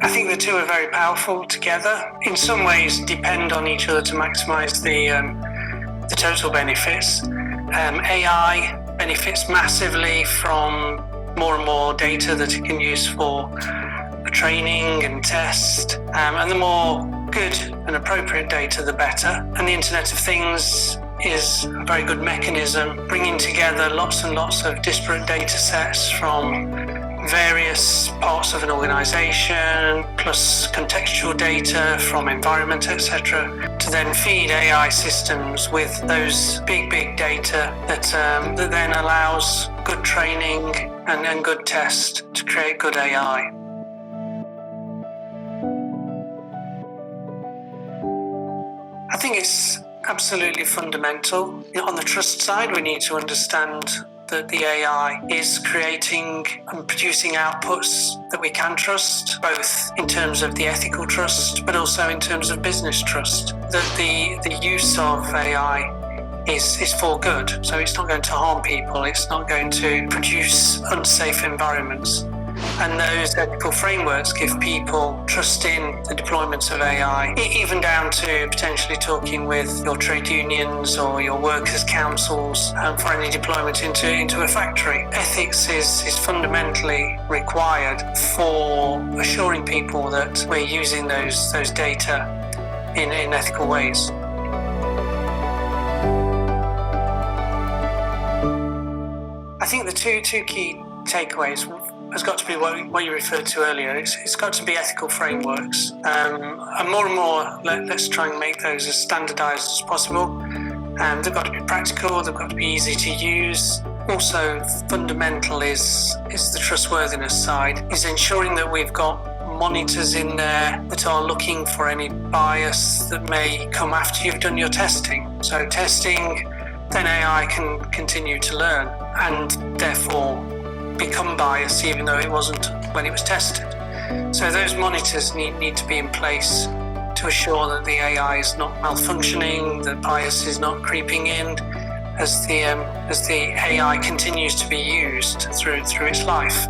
I think the two are very powerful together. In some ways, depend on each other to maximise the total benefits. AI benefits massively from more and more data that it can use for training and test, and the more good and appropriate data, the better. And the Internet of Things is a very good mechanism, bringing together lots and lots of disparate data sets from various parts of an organisation, plus contextual data from environment, etc., to then feed AI systems with those big data that then allows good training and good test to create good AI. I think it's absolutely fundamental. On the trust side, we need to understand that the AI is creating and producing outputs that we can trust, both in terms of the ethical trust, but also in terms of business trust. That the use of AI is for good. So it's not going to harm people, it's not going to produce unsafe environments. And those ethical frameworks give people trust in the deployment of AI, even down to potentially talking with your trade unions or your workers' councils for any deployment into a factory. Ethics is fundamentally required for assuring people that we're using those data in ethical ways. I think the two key takeaways has got to be what you referred to earlier. It's got to be ethical frameworks, and more, let's try and make those as standardised as possible. They've got to be practical, they've got to be easy to use. Also, fundamental is the trustworthiness side, is ensuring that we've got monitors in there that are looking for any bias that may come after you've done your testing. So testing, then AI can continue to learn and therefore become biased even though it wasn't when it was tested. So those monitors need to be in place to assure that the AI is not malfunctioning, that bias is not creeping in as the AI continues to be used through its life.